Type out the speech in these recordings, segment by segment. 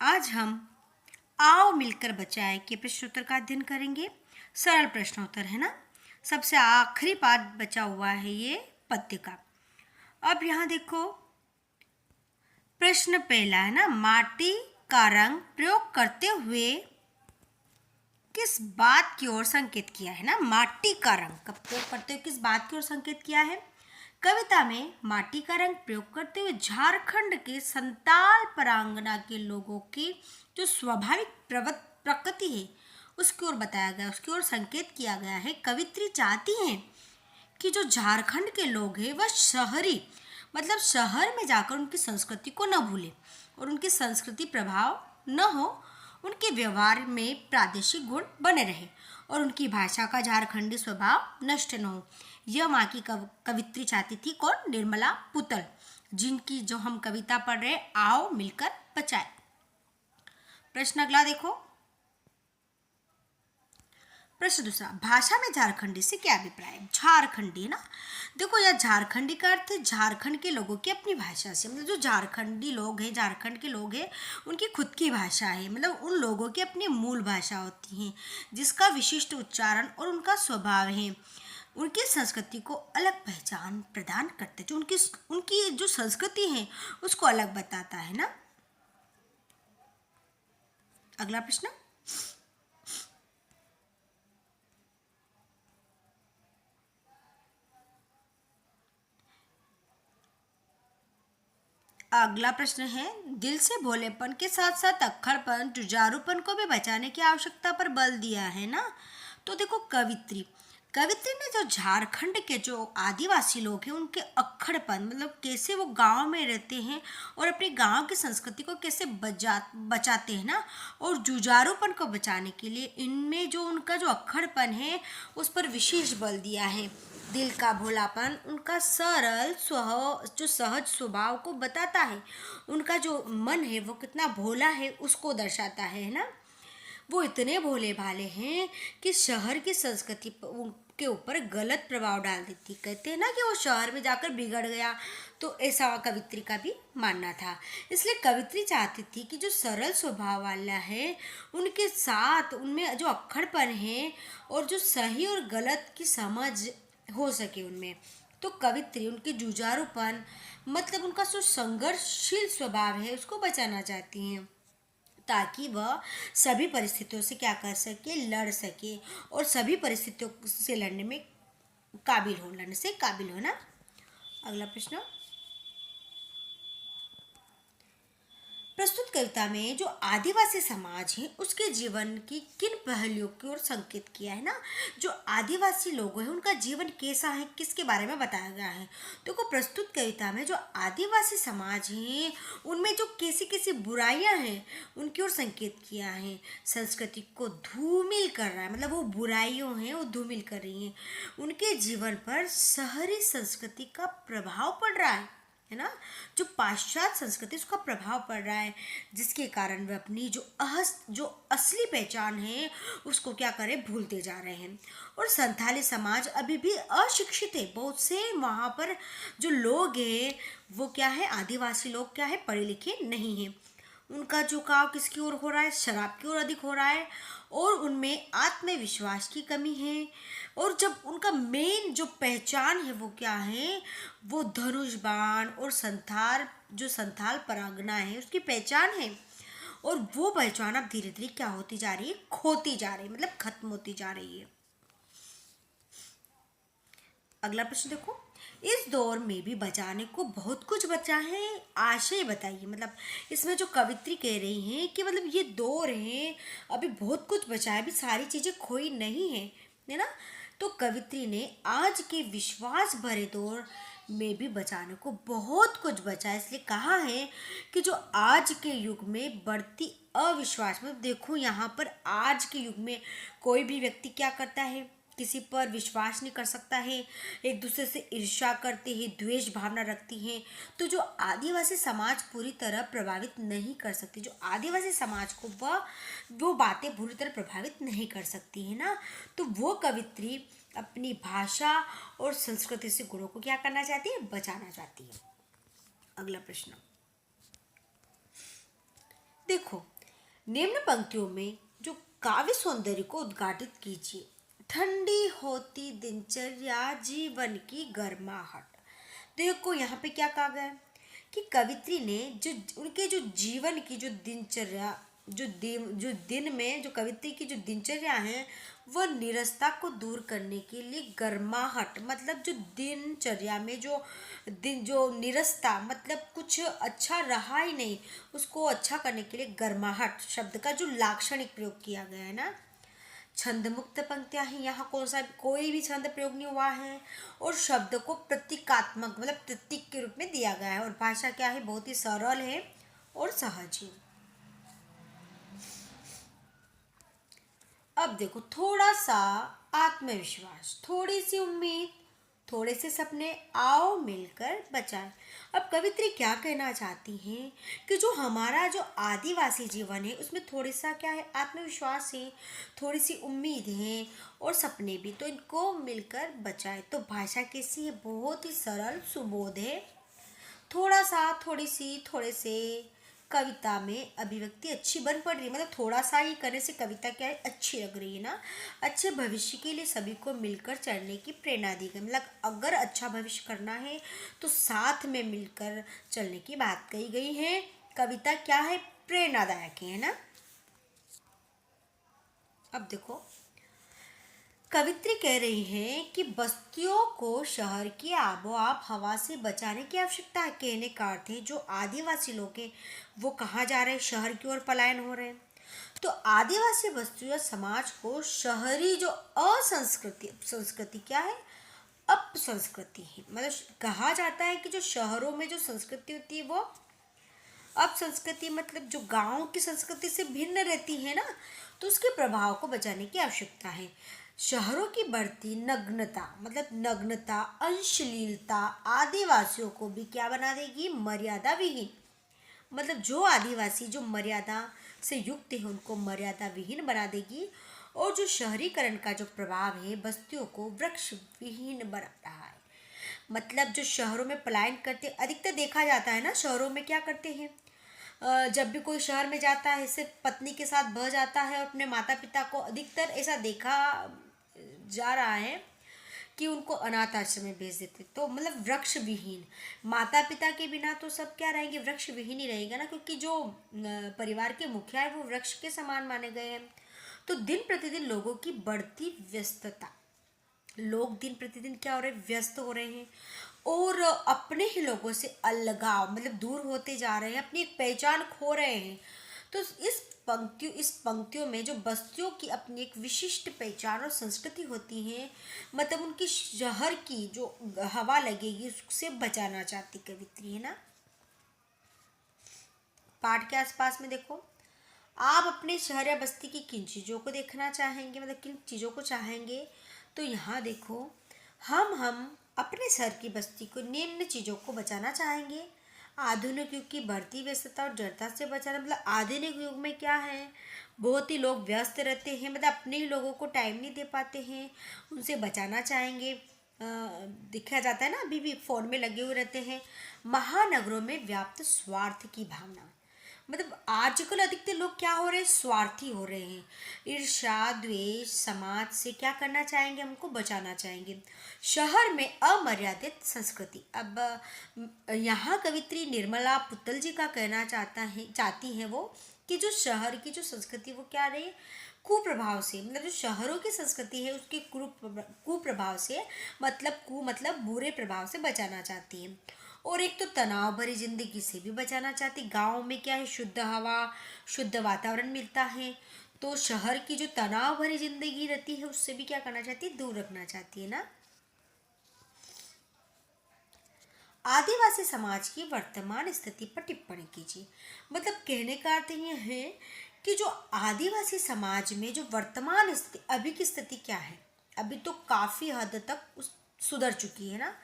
आज हम आओ मिलकर बचाएं के प्रश्नोत्तर का अध्ययन करेंगे। सरल प्रश्नोत्तर है ना। सबसे आखिरी पाठ बचा हुआ है ये पद्य का। अब यहाँ देखो, प्रश्न पहला है ना, माटी का रंग प्रयोग करते हुए किस बात की ओर संकेत किया है ना। माटी का रंग का प्रयोग करते हुए किस बात की ओर संकेत किया है। कविता में माटी का रंग प्रयोग करते हुए झारखंड के संताल परांगना के लोगों की जो स्वाभाविक प्रकृति है उसकी ओर बताया गया, उसकी ओर संकेत किया गया है। कवित्री चाहती हैं कि जो झारखंड के लोग हैं वह शहरी मतलब शहर में जाकर उनकी संस्कृति को न भूले और उनकी संस्कृति प्रभाव न हो, उनके व्यवहार में प्रादेशिक गुण बने रहे और उनकी भाषा का झारखंडी स्वभाव नष्ट न हो। यह माँ की कवित्री चाहती थी। कौन? निर्मला पुतल, जिनकी जो हम कविता पढ़ रहे आओ मिलकर बचाए। प्रश्न अगला देखो। प्रश्न दूसरा, भाषा में झारखंडी से क्या अभिप्राय है। झारखंडी है ना, देखो यह झारखंडी का अर्थ है झारखंड के लोगों की अपनी भाषा से, मतलब जो झारखंडी लोग हैं, झारखंड के लोग हैं, उनकी खुद की भाषा है, मतलब उन लोगों की अपनी मूल भाषा होती है जिसका विशिष्ट उच्चारण और उनका स्वभाव है उनकी संस्कृति को अलग पहचान प्रदान करते, जो उनकी जो संस्कृति है उसको अलग बताता है ना। अगला प्रश्न, अगला प्रश्न है, दिल से भोलेपन के साथ साथ अक्खड़पन जुझारूपन को भी बचाने की आवश्यकता पर बल दिया है ना। तो देखो, कवित्री ने जो झारखंड के जो आदिवासी लोग हैं उनके अक्खड़पन मतलब कैसे वो गांव में रहते हैं और अपने गांव की संस्कृति को कैसे बचाते हैं ना, और जुझारूपन को बचाने के लिए इनमें जो उनका जो अक्खड़पन है उस पर विशेष बल दिया है। दिल का भोलापन उनका सरल जो सहज स्वभाव को बताता है, उनका जो मन है वो कितना भोला है उसको दर्शाता है ना। वो इतने भोले भाले हैं कि शहर की संस्कृति के ऊपर गलत प्रभाव डाल देती। कहते हैं ना कि वो शहर में जाकर बिगड़ गया, तो ऐसा कवित्री का भी मानना था। इसलिए कवित्री चाहती थी कि जो सरल स्वभाव वाला है उनके साथ उनमें जो अक्खड़पन है और जो सही और गलत की समझ हो सके उनमें। तो कवित्री उनके जुझारूपन मतलब उनका जो संघर्षशील स्वभाव है उसको बचाना चाहती हैं ताकि वह सभी परिस्थितियों से क्या कर सके, लड़ सके और सभी परिस्थितियों से लड़ने से काबिल हो ना। अगला प्रश्न, प्रस्तुत कविता में जो आदिवासी समाज है उसके जीवन की किन पहलुओं की ओर संकेत किया है ना। जो आदिवासी लोग हैं उनका जीवन कैसा है किसके बारे में बताया गया है। देखो, प्रस्तुत कविता में जो आदिवासी समाज है उनमें जो कैसी कैसी बुराइयां हैं उनकी ओर संकेत किया है। संस्कृति को धूमिल कर रहा है, मतलब वो बुराइयों हैं वो धूमिल कर रही हैं। उनके जीवन पर शहरी संस्कृति का प्रभाव पड़ रहा है ना, जो पाश्चात्य संस्कृति उसका प्रभाव पड़ रहा है, जिसके कारण वे अपनी जो असली पहचान है उसको क्या करें, भूलते जा रहे हैं। और संथाली समाज अभी भी अशिक्षित है। बहुत से वहाँ पर जो लोग हैं वो क्या है, आदिवासी लोग क्या है, पढ़े लिखे नहीं हैं। उनका झुकाव किसकी ओर हो रहा है, शराब की ओर अधिक हो रहा है और उनमें आत्मविश्वास की कमी है। और जब उनका मेन जो पहचान है वो क्या है, वो धनुष बाण और संथाल परागना है उसकी पहचान है। और वो पहचान अब धीरे धीरे क्या होती जा रही है, खोती जा रही है, मतलब खत्म होती जा रही है। अगला प्रश्न देखो, इस दौर में भी बचाने को बहुत कुछ बचा है, आशय बताइए। मतलब इसमें जो कवित्री कह रही हैं कि मतलब ये दौर है अभी बहुत कुछ बचा है, अभी सारी चीज़ें खोई नहीं है ना। तो कवित्री ने आज के विश्वास भरे दौर में भी बचाने को बहुत कुछ बचा है, इसलिए कहा है कि जो आज के युग में बढ़ती अविश्वास, मतलब देखो यहाँ पर आज के युग में कोई भी व्यक्ति क्या करता है, किसी पर विश्वास नहीं कर सकता है, एक दूसरे से ईर्ष्या करते हैं, द्वेष भावना रखती हैं। तो जो आदिवासी समाज पूरी तरह प्रभावित नहीं कर सकती, जो आदिवासी समाज को वो बातें पूरी तरह प्रभावित नहीं कर सकती है ना। तो वो कवित्री अपनी भाषा और संस्कृति से गुणों को क्या करना चाहती है, बचाना चाहती है। अगला प्रश्न देखो, निम्न पंक्तियों में जो काव्य सौंदर्य को उद्घाटित कीजिए। ठंडी होती दिनचर्या जीवन की गर्माहट। देखो यहाँ पे क्या कहा गया है कि कवित्री ने जो उनके जो जीवन की जो दिनचर्या जो दिन में जो कवित्री की जो दिनचर्या है वह नीरसता को दूर करने के लिए गर्माहट, मतलब जो दिनचर्या में जो नीरसता, मतलब कुछ अच्छा रहा ही नहीं, उसको अच्छा करने के लिए गर्माहट शब्द का जो लाक्षणिक प्रयोग किया गया है ना। छंद मुक्त पंक्तियां हैं, यहाँ कौन सा कोई भी छंद प्रयोग नहीं हुआ है और शब्द को प्रतीकात्मक मतलब प्रतीक के रूप में दिया गया है और भाषा क्या है, बहुत ही सरल है और सहज है। अब देखो, थोड़ा सा आत्मविश्वास, थोड़ी सी उम्मीद, थोड़े से सपने, आओ मिलकर बचाएं। अब कवित्री क्या कहना चाहती हैं कि जो हमारा जो आदिवासी जीवन है उसमें थोड़ी सा क्या है, आत्मविश्वास है, थोड़ी सी उम्मीद है और सपने भी, तो इनको मिलकर बचाएं। तो भाषा कैसी है, बहुत ही सरल सुबोध है। थोड़ा सा, थोड़ी सी, थोड़े से, कविता में अभिव्यक्ति अच्छी बन पड़ रही है, मतलब थोड़ा सा ही करने से कविता क्या है, अच्छी लग रही है ना। अच्छे भविष्य के लिए सभी को मिलकर चलने की प्रेरणा दी गई, मतलब अगर अच्छा भविष्य करना है तो साथ में मिलकर चलने की बात कही गई है। कविता क्या है, प्रेरणादायक है ना। अब देखो, कवित्री कह रही है कि बस्तियों को शहर की आबोआब हवा से बचाने की आवश्यकता है। कहने का अर्थ है जो आदिवासी लोग हैं वो कहाँ जा रहे हैं, शहर की ओर पलायन हो रहे हैं। तो आदिवासी बस्तियों समाज को शहरी जो असंस्कृति, संस्कृति क्या है, अपसंस्कृति है, मतलब कहा जाता है कि जो शहरों में जो संस्कृति होती है वो अब संस्कृति, मतलब जो गांव की संस्कृति से भिन्न रहती है ना, तो उसके प्रभाव को बचाने की आवश्यकता है। शहरों की बढ़ती नग्नता, मतलब नग्नता, अश्लीलता आदिवासियों को भी क्या बना देगी, मर्यादा विहीन, मतलब जो आदिवासी जो मर्यादा से युक्त है उनको मर्यादा विहीन बना देगी। और जो शहरीकरण का जो प्रभाव है बस्तियों को वृक्ष विहीन बना रहा है, मतलब जो शहरों में पलायन करते अधिकतर देखा जाता है ना, शहरों में क्या करते हैं, जब भी कोई शहर में जाता है सिर्फ पत्नी के साथ बह जाता है और अपने माता पिता को, अधिकतर ऐसा देखा जा रहा है कि उनको अनाथ आश्रम में भेज देते। तो मतलब वृक्ष विहीन, माता पिता के बिना तो सब क्या रहेंगे, वृक्ष विहीन ही रहेगा ना, क्योंकि जो परिवार के मुखिया है वो वृक्ष के समान माने गए हैं। तो दिन प्रतिदिन लोगों की बढ़ती व्यस्तता, लोग दिन प्रतिदिन क्या हो रहे हैं, व्यस्त हो रहे हैं और अपने ही लोगों से अलगाव, मतलब दूर होते जा रहे हैं, अपनी एक पहचान खो रहे हैं। तो इस पंक्तियों में जो बस्तियों की अपनी एक विशिष्ट पहचान और संस्कृति होती है, मतलब उनकी शहर की जो हवा लगेगी उससे बचाना चाहती कवित्री है ना। पाठ के आसपास में देखो, आप अपने शहर या बस्ती की किन चीज़ों को देखना चाहेंगे, मतलब किन चीज़ों को चाहेंगे। तो यहाँ देखो, हम अपने शहर की बस्ती को निम्न चीज़ों को बचाना चाहेंगे। आधुनिक युग की बढ़ती व्यस्तता और जड़ता से बचाना, मतलब आधुनिक युग में क्या है, बहुत ही लोग व्यस्त रहते हैं, मतलब अपने ही लोगों को टाइम नहीं दे पाते हैं, उनसे बचाना चाहेंगे। देखा जाता है ना, अभी भी फ़ोन में लगे हुए रहते हैं। महानगरों में व्याप्त स्वार्थ की भावना, मतलब आजकल अधिकतर लोग क्या हो रहे हैं, स्वार्थी हो रहे हैं। ईर्ष्या द्वेष समाज से क्या करना चाहेंगे, हमको बचाना चाहेंगे। शहर में अमर्यादित संस्कृति, अब यहाँ कवित्री निर्मला पुत्तल जी का कहना चाहती हैं वो कि जो शहर की जो संस्कृति वो क्या रही, कुप्रभाव से, मतलब जो शहरों की संस्कृति है उसके कुप्रभाव से, मतलब बुरे प्रभाव से बचाना चाहती है। और एक तो तनाव भरी जिंदगी से भी बचाना चाहती। गांव में क्या है, शुद्ध हवा, शुद्ध वातावरण मिलता है, तो शहर की जो तनाव भरी जिंदगी रहती है उससे भी क्या करना चाहती है, दूर रखना चाहती है ना। आदिवासी समाज की वर्तमान स्थिति पर टिप्पणी कीजिए, मतलब कहने का अर्थ ये है कि जो आदिवासी समाज में जो वर्तमान स्थिति, अभी की स्थिति क्या है, अभी तो काफ़ी हद तक सुधर चुकी है ना।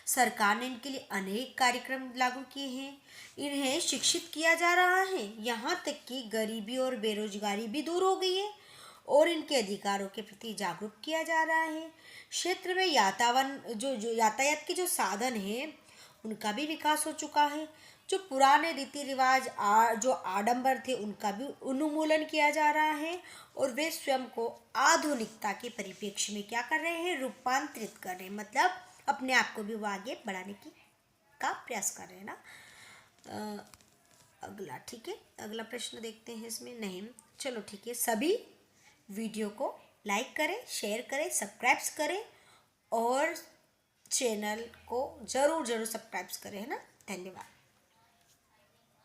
सरकार ने इनके लिए अनेक कार्यक्रम लागू किए हैं, इन्हें शिक्षित किया जा रहा है, यहाँ तक कि गरीबी और बेरोजगारी भी दूर हो गई है और इनके अधिकारों के प्रति जागरूक किया जा रहा है। क्षेत्र में यातावन जो जो यातायात के जो साधन हैं उनका भी विकास हो चुका है। जो पुराने रीति रिवाज जो आडंबर थे उनका भी उन्मूलन किया जा रहा है, और वे स्वयं को आधुनिकता के परिप्रेक्ष्य में क्या कर रहे हैं, रूपांतरित कर रहे हैं, मतलब अपने आप को भी वो आगे बढ़ाने की का प्रयास कर रहे हैं ना। अगला, ठीक है, अगला प्रश्न देखते हैं इसमें। नहीं, चलो ठीक है, सभी वीडियो को लाइक करें, शेयर करें, सब्सक्राइब करें, और चैनल को ज़रूर ज़रूर सब्सक्राइब करें, है ना। धन्यवाद।